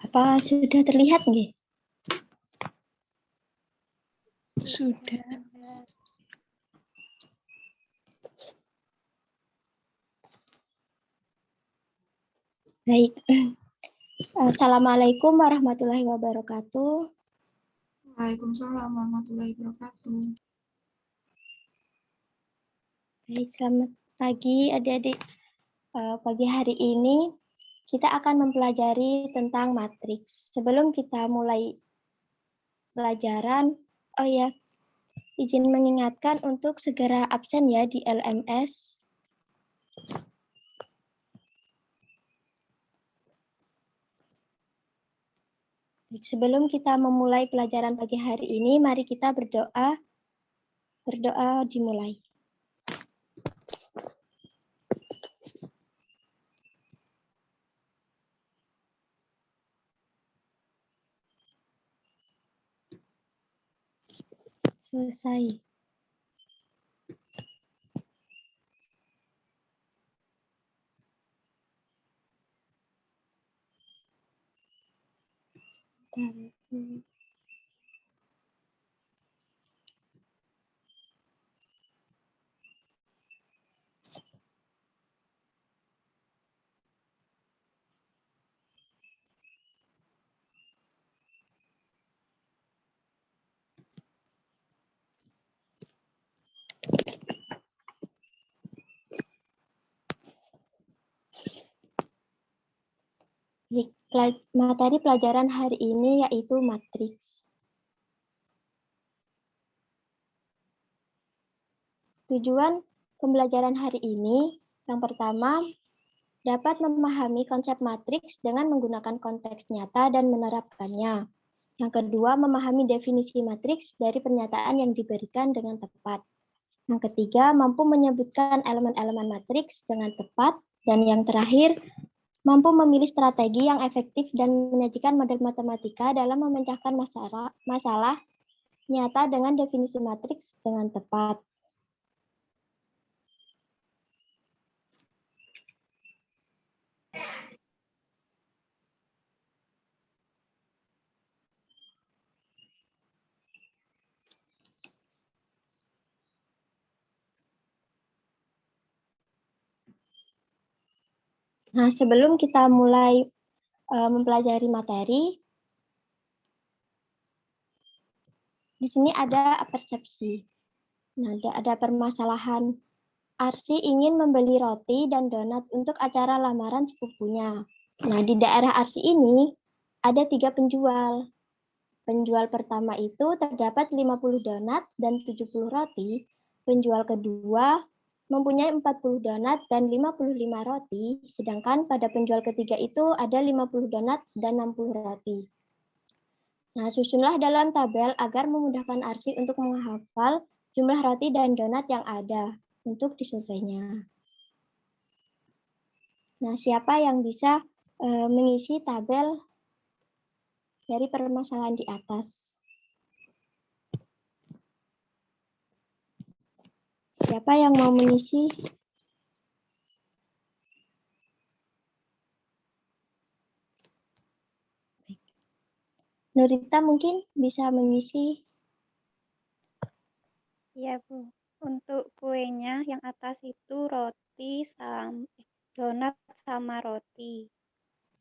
Apa sudah terlihat nggih? Sudah. Baik. Assalamualaikum warahmatullahi wabarakatuh. Waalaikumsalam warahmatullahi wabarakatuh. Baik, selamat pagi adik-adik. Pagi hari ini kita akan mempelajari tentang matriks. Sebelum kita mulai pelajaran, oh ya, izin mengingatkan untuk segera absen ya di LMS. Sebelum kita memulai pelajaran pagi hari ini, mari kita berdoa. Berdoa dimulai. Selesai. Materi pelajaran hari ini yaitu matriks. Tujuan pembelajaran hari ini, yang pertama, dapat memahami konsep matriks dengan menggunakan konteks nyata dan menerapkannya. Yang kedua, memahami definisi matriks dari pernyataan yang diberikan dengan tepat. Yang ketiga, mampu menyebutkan elemen-elemen matriks dengan tepat. Dan yang terakhir, mampu memilih strategi yang efektif dan menyajikan model matematika dalam memecahkan masalah nyata dengan definisi matriks dengan tepat. Nah, sebelum kita mulai mempelajari materi, di sini ada persepsi. Nah, ada permasalahan. Arsi ingin membeli roti dan donat untuk acara lamaran sepupunya. Nah, di daerah Arsi ini ada 3 penjual. Penjual pertama itu terdapat 50 donat dan 70 roti. Penjual kedua mempunyai 40 donat dan 55 roti, sedangkan pada penjual ketiga itu ada 50 donat dan 60 roti. Nah, susunlah dalam tabel agar memudahkan Arsi untuk menghafal jumlah roti dan donat yang ada untuk disurveinya. Nah, siapa yang bisa mengisi tabel dari permasalahan di atas? Siapa yang mau mengisi? Nurita mungkin bisa mengisi. Iya, Bu. Untuk kuenya yang atas itu roti sama donat sama roti.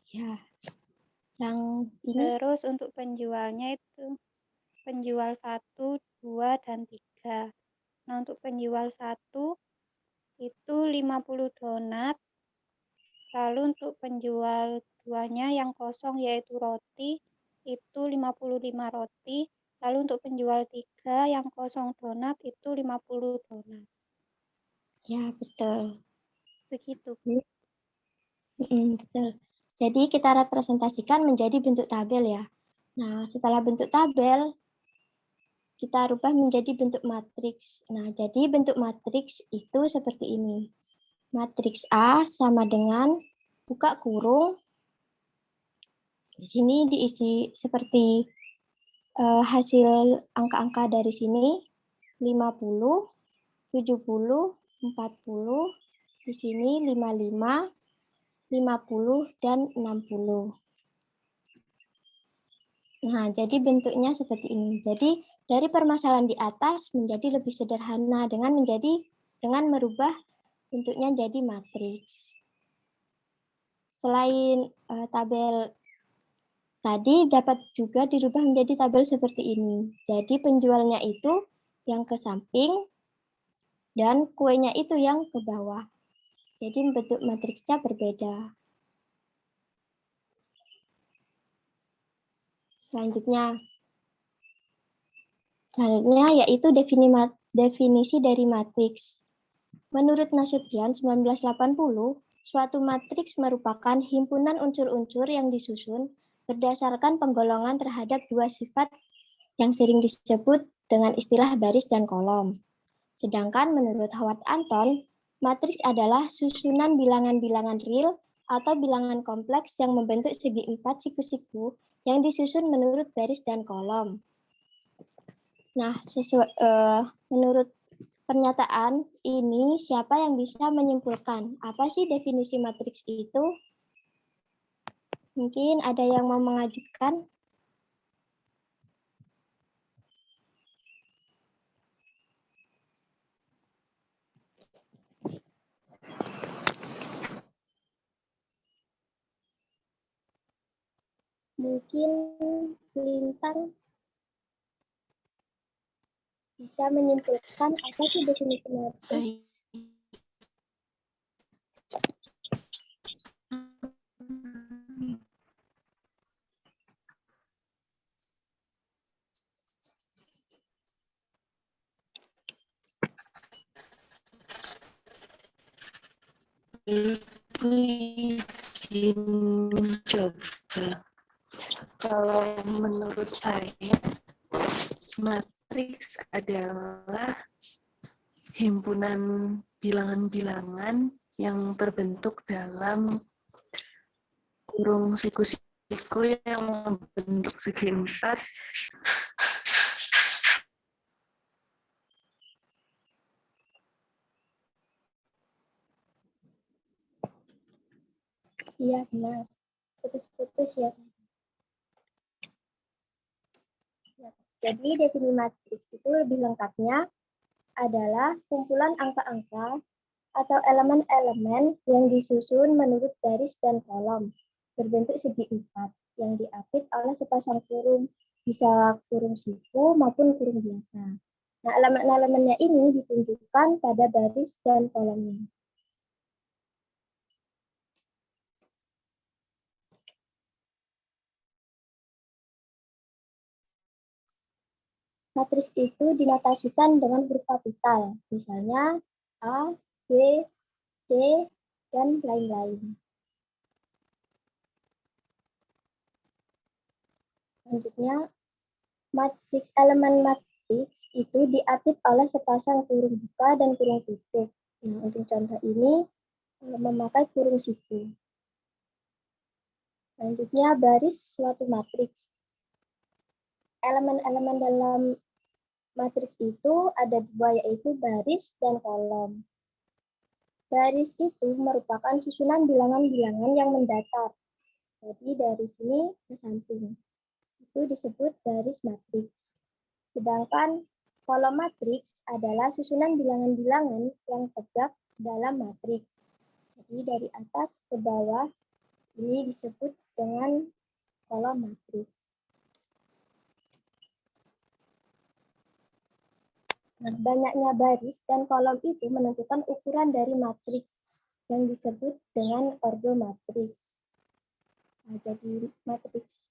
Ya. Yang ini? Terus untuk penjualnya itu penjual 1, 2, dan 3. Nah, untuk penjual 1 itu 50 donat. Lalu untuk penjual 2-nya yang kosong yaitu roti itu 55 roti. Lalu untuk penjual 3 yang kosong donat itu 50 donat. Ya, betul. Begitu. Betul. Jadi kita representasikan menjadi bentuk tabel ya. Nah, setelah bentuk tabel, kita rubah menjadi bentuk matriks. Nah, jadi bentuk matriks itu seperti ini. Matriks A sama dengan buka kurung. Di sini diisi seperti hasil angka-angka dari sini 50, 70, 40, di sini 55, 50 dan 60. Nah, jadi bentuknya seperti ini. Jadi dari permasalahan di atas menjadi lebih sederhana dengan merubah bentuknya jadi matriks. Selain tabel tadi dapat juga dirubah menjadi tabel seperti ini. Jadi penjualnya itu yang ke samping dan kuenya itu yang ke bawah. Jadi bentuk matriksnya berbeda. Selanjutnya yaitu definisi dari matriks. Menurut Nasution 1980, suatu matriks merupakan himpunan unsur-unsur yang disusun berdasarkan penggolongan terhadap dua sifat yang sering disebut dengan istilah baris dan kolom. Sedangkan menurut Howard Anton, matriks adalah susunan bilangan-bilangan real atau bilangan kompleks yang membentuk segi empat siku-siku yang disusun menurut baris dan kolom. Nah, menurut pernyataan ini, siapa yang bisa menyimpulkan apa sih definisi matriks itu? Mungkin ada yang mau mengajukan? Mungkin Lintang bisa menyimpulkan apa sih definisi matriks? Izin mencoba. Kalau menurut saya, matriks adalah himpunan bilangan-bilangan yang terbentuk dalam kurung siku-siku yang membentuk segi empat. Iya, benar. Putus-putus ya. Jadi definisi matriks itu lebih lengkapnya adalah kumpulan angka-angka atau elemen-elemen yang disusun menurut baris dan kolom berbentuk segi empat yang diapit oleh sepasang kurung, bisa kurung siku maupun kurung biasa. Nah, elemen-elemennya ini ditunjukkan pada baris dan kolomnya. Matriks itu dinotasikan dengan huruf kapital, misalnya A, B, C, dan lain-lain. Selanjutnya, elemen matriks itu diapit oleh sepasang kurung buka dan kurung tutup. Nah, untuk contoh ini memakai kurung siku. Selanjutnya, baris suatu matriks. Elemen-elemen dalam matriks itu ada dua, yaitu baris dan kolom. Baris itu merupakan susunan bilangan-bilangan yang mendatar. Jadi dari sini ke samping. Itu disebut baris matriks. Sedangkan kolom matriks adalah susunan bilangan-bilangan yang tegak dalam matriks. Jadi dari atas ke bawah ini disebut dengan kolom matriks. Nah, banyaknya baris dan kolom itu menentukan ukuran dari matriks yang disebut dengan ordo matriks. Nah, jadi matriks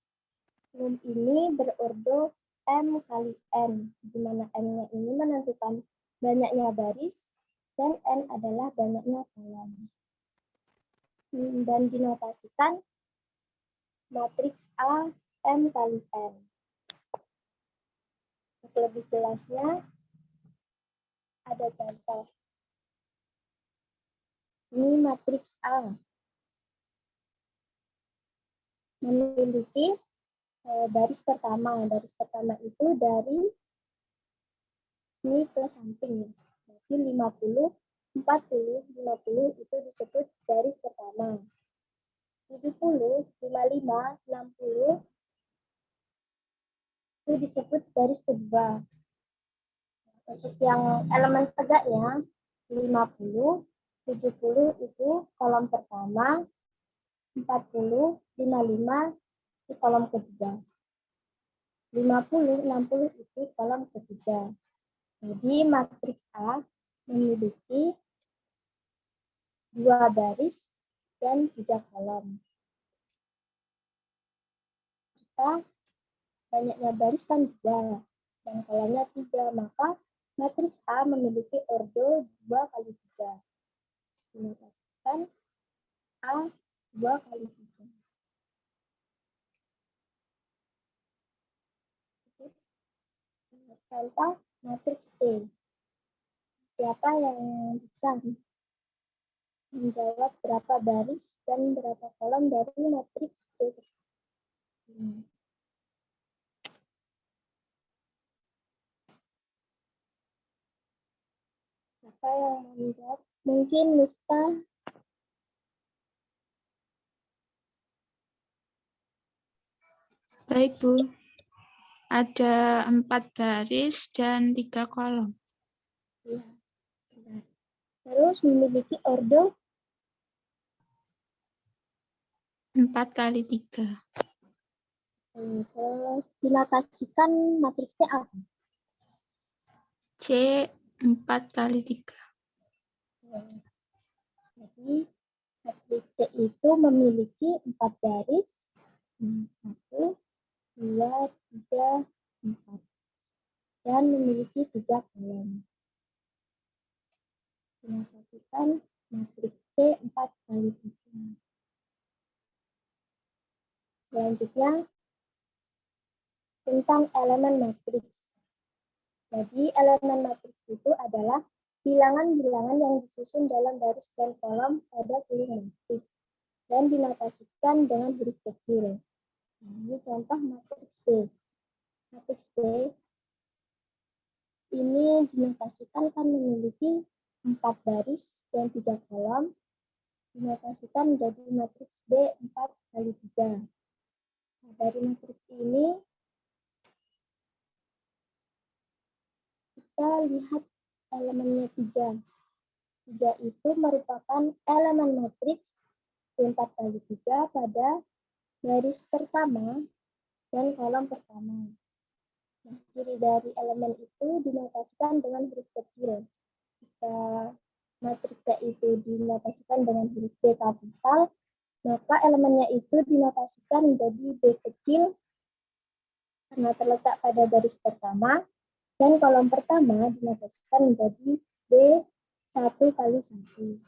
umum ini berordo M kali N, di mana M-nya ini menentukan banyaknya baris dan N adalah banyaknya kolom. Dan dinotasikan matriks A M kali N. Untuk lebih jelasnya, ada contoh. Ini matriks A. Memiliki baris pertama. Baris pertama itu dari ini ke samping. Jadi 50, 40, 50 itu disebut baris pertama. 70, 55, 60 disebut baris kedua. Untuk yang elemen tegaknya 50, 70 itu kolom pertama, 40, 55 di kolom kedua. 50, 60 itu kolom ketiga. Jadi matriks A memiliki 2 baris dan 3 kolom. Jika banyaknya baris kan 2 dan kolomnya 3, maka matriks A memiliki ordo 2 kali 3. Dinotasikan A 2 kali 3. Contoh matriks C. Siapa yang bisa menjawab berapa baris dan berapa kolom dari matriks C? Siapa yang menjawab? Mungkin Miftah. Baik, Bu. Ada 4 baris dan 3 kolom. Ya, benar. Terus memiliki ordo 4 kali 3. Terus dinotasikan matriksnya apa? C 4 kali 3. Jadi matriks C itu memiliki 4 baris, 1, 2, 3, 4, dan memiliki 3 kolom. Dinotasikan matriks C 4 kali 3. Selanjutnya tentang elemen matriks. Jadi elemen matriks itu adalah bilangan-bilangan yang disusun dalam baris dan kolom pada kurung matriks dan dinotasikan dengan huruf kecil. Nah, ini contoh matriks B. Matriks B ini dinotasikan kan memiliki 4 baris dan 3 kolom. Dinotasikan menjadi matriks B 4 kali 3. Nah, dari matriks ini kita lihat elemennya 3. 3 itu merupakan elemen matriks 4 kali 3 pada baris pertama dan kolom pertama. Nah, ciri dari elemen itu dinotasikan dengan huruf kecil. Jika matriksnya itu dinotasikan dengan huruf B kapital, maka elemennya itu dinotasikan menjadi B kecil karena terletak pada baris pertama, dan kolom pertama dinotasikan menjadi B 1 kali 1.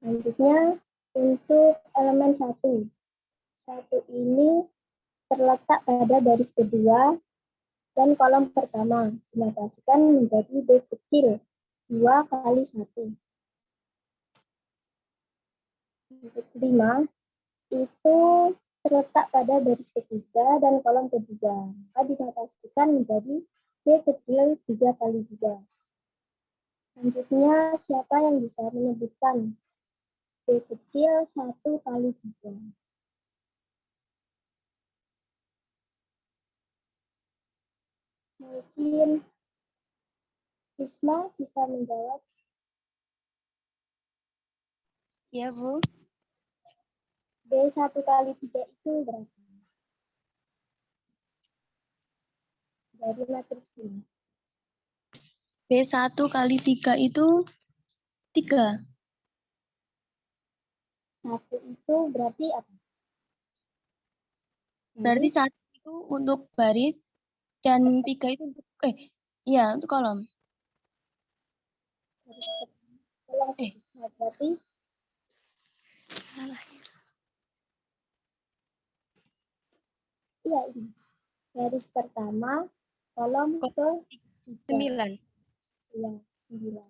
Selanjutnya untuk elemen 1. 1 ini terletak pada baris kedua dan kolom pertama. Dinotasikan menjadi B kecil 2 kali 1. Untuk 5 itu terletak pada baris ketiga dan kolom ketiga. Maka dinotasikan menjadi B kecil 3 kali 3. Selanjutnya siapa yang bisa menyebutkan B kecil 1 kali 3? Mungkin Risma bisa menjawab. Ya, Bu. B 1 kali 3 itu berapa? Dari matriks ini. B1 kali 3 itu 3. 1 itu berarti apa? Berarti Baris, 1 itu untuk baris dan 3 itu untuk iya, untuk kolom. kolom ketiga. Berarti iya ini. Baris pertama, kolom ke 9. Iya, 9.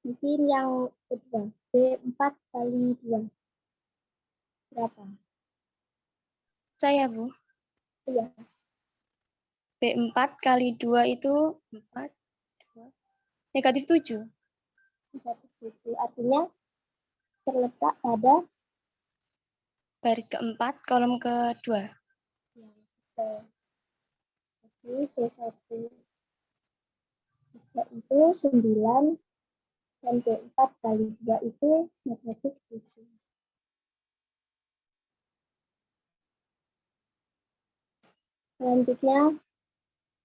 Mungkin yang kedua, B4 kali 2. Berapa? Saya, Bu. Iya, B4 kali 2 itu 4. -7. Negatif 7. Artinya terletak pada Baris keempat, kolom kedua. ya, betul. Jadi B1 itu 9 dan B4 kali 2 itu negatif 7. Selanjutnya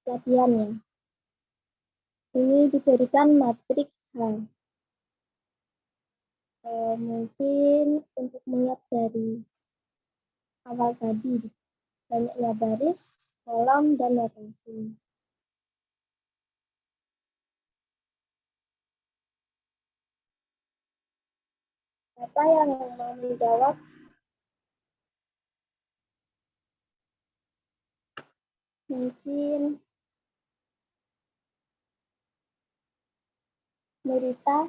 latihannya. Ini diberikan matriks H. Mungkin untuk melihat dari awal tadi, banyaknya baris, kolom, dan notasi. Siapa yang mau menjawab? Mungkin Nurita.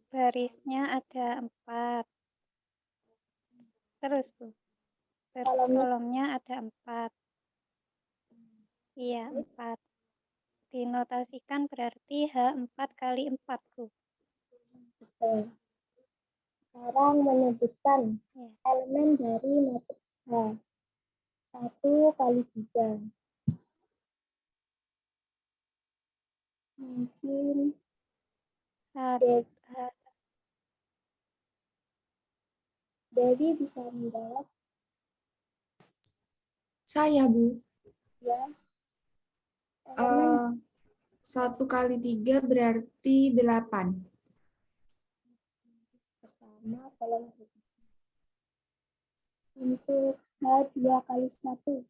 Barisnya ada 4. Terus, Bu. Baris Kolomnya? kolomnya ada 4. Iya, 4. Dinotasikan berarti H4 kali 4, Bu. Betul. Sekarang menyebutkan Ya. elemen dari matriks H. 1 kali 3. Mungkin Dewi bisa menjawab. Saya, Bu. Ya. Elemen 1 kali 3 berarti 8. pertama kolom ketiga. Untuk H2 kali 1.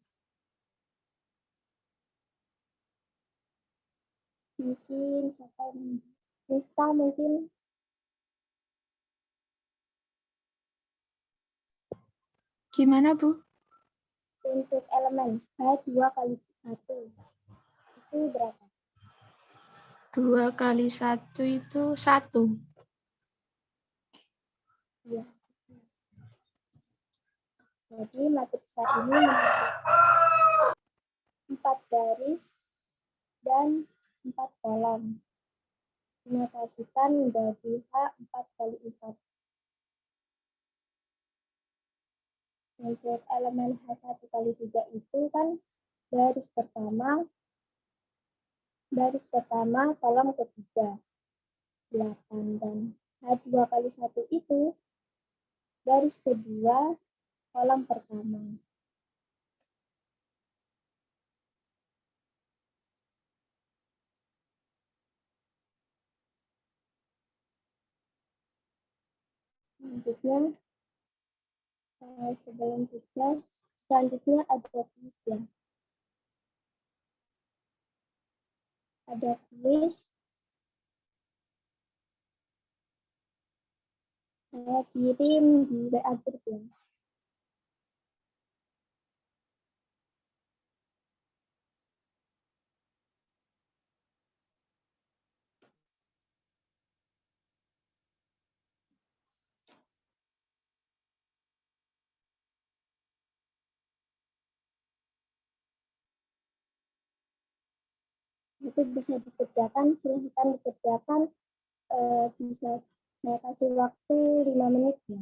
Mungkin siapa yang Nista mungkin. Gimana, Bu? Untuk elemen H2 kali 1 itu berapa? 2 kali 1 itu 1. Ya. Jadi matriks H ini memiliki 4 baris dan 4 kolom. Dinotasikan menjadi H4 kali 4. Untuk elemen H1 kali 3 itu kan baris pertama kolom ketiga 8, dan H2 kali 1 itu baris kedua kolom pertama. Selanjutnya sebelum tugas, selanjutnya ada kuis ya. Ada kuis. Saya kirim di WA group ya. Itu bisa dikerjakan, silahkan dikerjakan. Bisa saya kasih waktu 5 menit ya.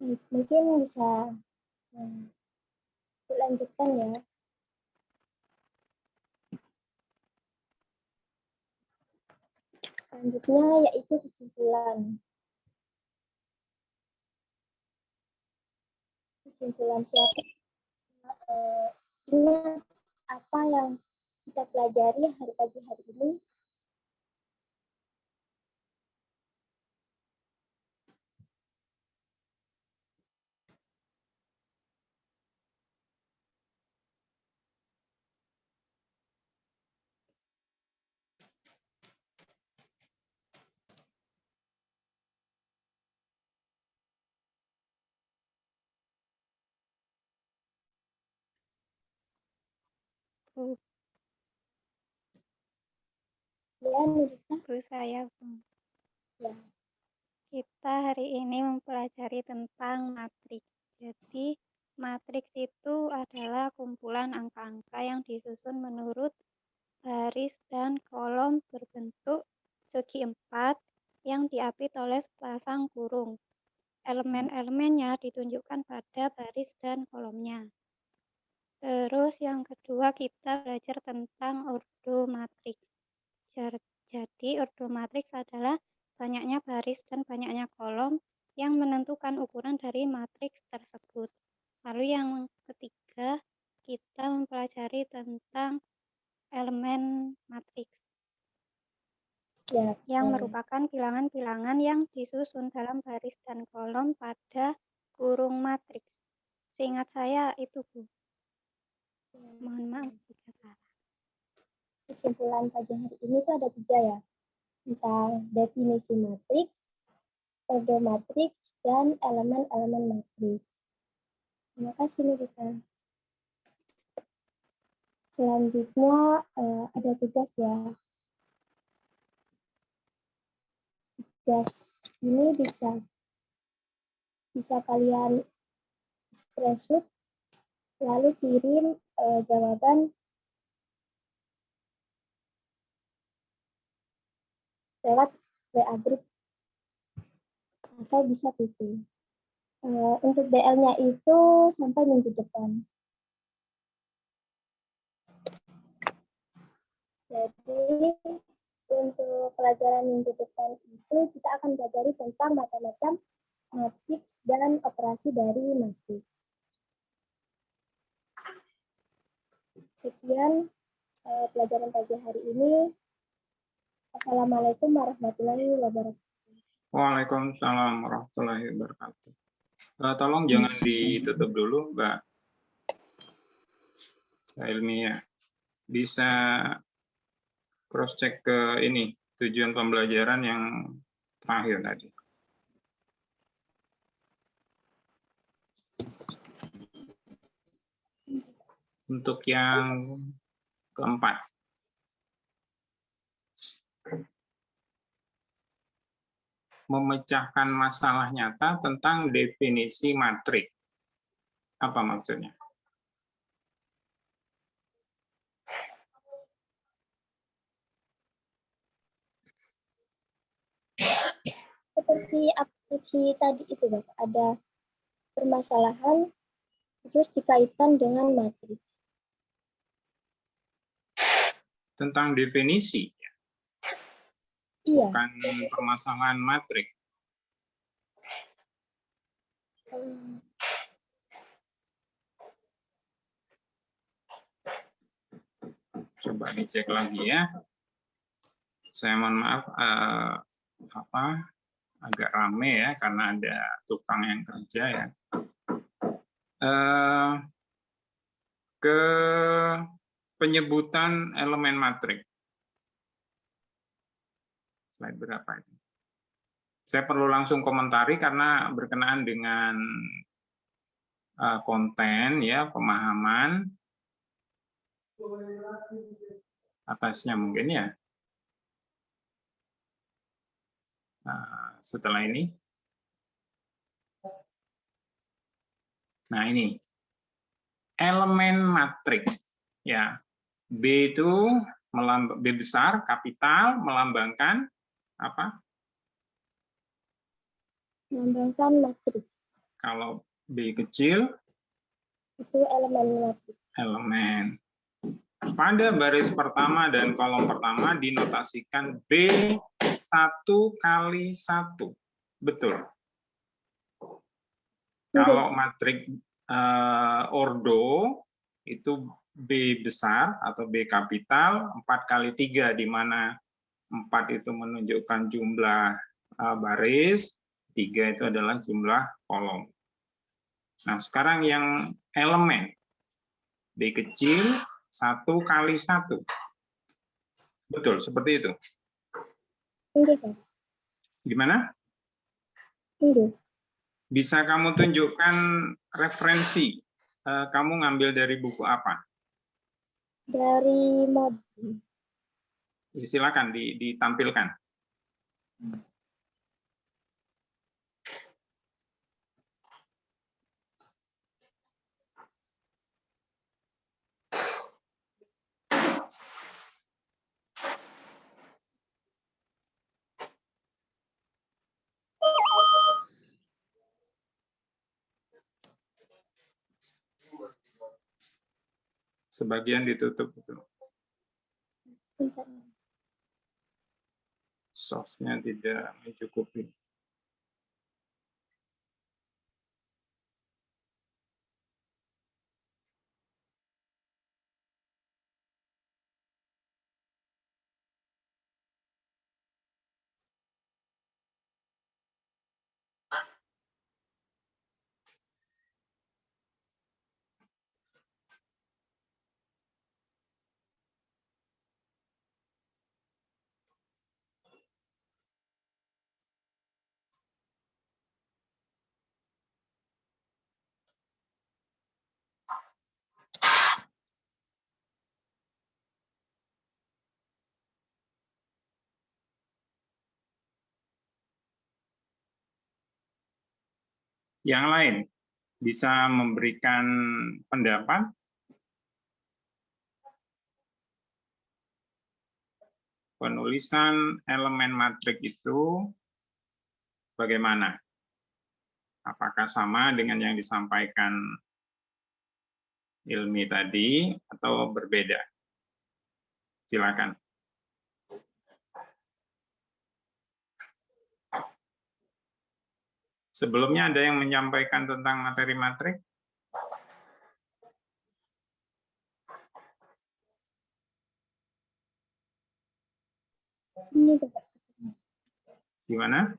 Baik, mungkin bisa dilanjutkan ya. Selanjutnya yaitu kesimpulan. Kesimpulan siapa? Ingat apa yang kita pelajari pagi hari ini. Bu, Ya, Nurita. Bu saya, Bu. Ya. Kita hari ini mempelajari tentang matriks. Jadi, matriks itu adalah kumpulan angka-angka yang disusun menurut baris dan kolom berbentuk segi empat yang diapit oleh sepasang kurung. Elemen-elemennya ditunjukkan pada baris dan kolomnya. Terus yang kedua kita belajar tentang ordo matriks. Jadi ordo matriks adalah banyaknya baris dan banyaknya kolom yang menentukan ukuran dari matriks tersebut. Lalu yang ketiga kita mempelajari tentang elemen matriks. Ya, yang merupakan bilangan-bilangan yang disusun dalam baris dan kolom pada kurung matriks. Seingat saya itu, Bu. Mohon maaf jika salah. kesimpulan pagi hari ini tuh ada 3 ya. Tentang definisi matriks, ordo matriks, dan elemen-elemen matriks. Terima kasih, Nurita. Selanjutnya ada tugas ya. Tugas ini bisa kalian screenshot lalu kirim jawaban lewat WA group atau bisa PC. Untuk DL-nya itu sampai minggu depan. Jadi untuk pelajaran minggu depan itu kita akan belajar tentang macam-macam matriks dan operasi dari matriks. Sekian pelajaran pagi hari ini. Assalamualaikum warahmatullahi wabarakatuh. Waalaikumsalam warahmatullahi wabarakatuh. Tolong jangan ditutup dulu, Mbak Ilmiah. Bisa cross-check ke ini, tujuan pembelajaran yang terakhir tadi. Untuk yang keempat. Memecahkan masalah nyata tentang definisi matriks. Apa maksudnya? Seperti aplikasi tadi itu, Bapak, ada permasalahan terus dikaitkan dengan matriks. Tentang definisi, Iya. bukan permasalahan matriks. Coba dicek lagi ya. Saya mohon maaf, agak rame ya karena ada tukang yang kerja ya. Ke penyebutan elemen matriks. Slide berapa itu? Saya perlu langsung komentari karena berkenaan dengan konten ya, pemahaman atasnya mungkin ya. Setelah ini. Nah, ini elemen matriks ya. B itu B besar, kapital, melambangkan apa? Melambangkan matriks. Kalau B kecil, itu elemen matriks. elemen. Pada baris pertama dan kolom pertama dinotasikan B1 kali 1. Betul. Kalau matrik ordo itu B besar atau B kapital 4 kali 3, di mana 4 itu menunjukkan jumlah baris, 3 itu adalah jumlah kolom. Nah, sekarang yang elemen. B kecil 1 kali 1. Betul, seperti itu. Enggak, Pak. Gimana? Enggak. Bisa kamu tunjukkan referensi? Kamu ngambil dari buku apa? Dari mod. Silakan ditampilkan. Sebagian ditutup itu. Softnya tidak mencukupi. Yang lain bisa memberikan pendapat? Penulisan elemen matrik itu bagaimana? Apakah sama dengan yang disampaikan Ilmi tadi atau berbeda? Silakan. Sebelumnya ada yang menyampaikan tentang materi matrik? Ini Pak. Gimana?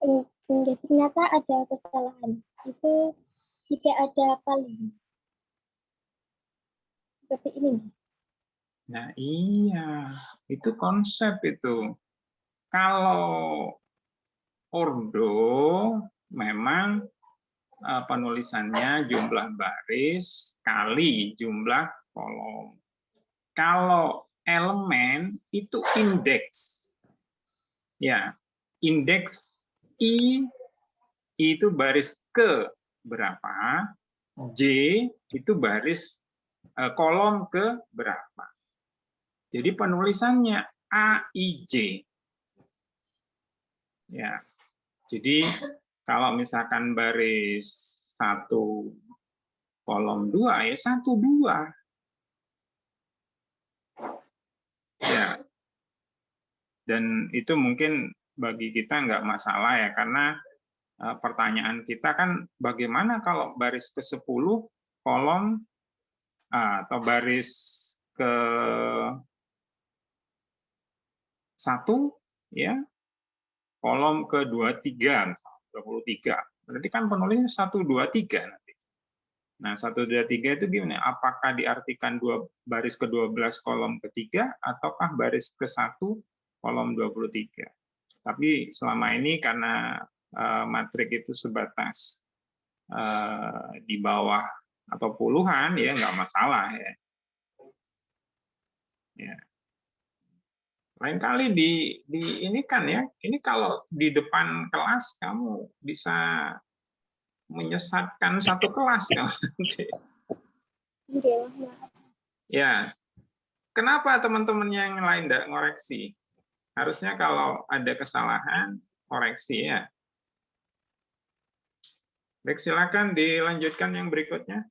Enggak, ternyata ada kesalahan. Itu tidak ada kali. Seperti ini. Nah iya, itu konsep itu. Kalau ordo memang penulisannya jumlah baris kali jumlah kolom. Kalau elemen itu indeks. Ya, indeks I itu baris ke berapa, J itu baris kolom ke berapa. Jadi penulisannya AIJ. Ya. Jadi kalau misalkan baris 1 kolom 2 ya 1 2. Ya. Dan itu mungkin bagi kita nggak masalah ya, karena pertanyaan kita kan bagaimana kalau baris ke-10 kolom atau baris ke-1 ya kolom ke-23 misalnya 23. Berarti kan penulisnya 1 2 3 nanti. Nah, 1 2 3 itu gimana? Apakah diartikan baris ke-12 kolom ke-3 ataukah baris ke-1 kolom 23? Tapi selama ini karena matrik itu sebatas di bawah atau puluhan ya nggak masalah ya. Ya. Lain kali di ini kan ya, ini kalau di depan kelas kamu bisa menyesatkan satu kelas kamu. Ya, kenapa teman-teman yang lain tidak ngoreksi? Harusnya kalau ada kesalahan koreksi ya. Baik, silakan dilanjutkan yang berikutnya.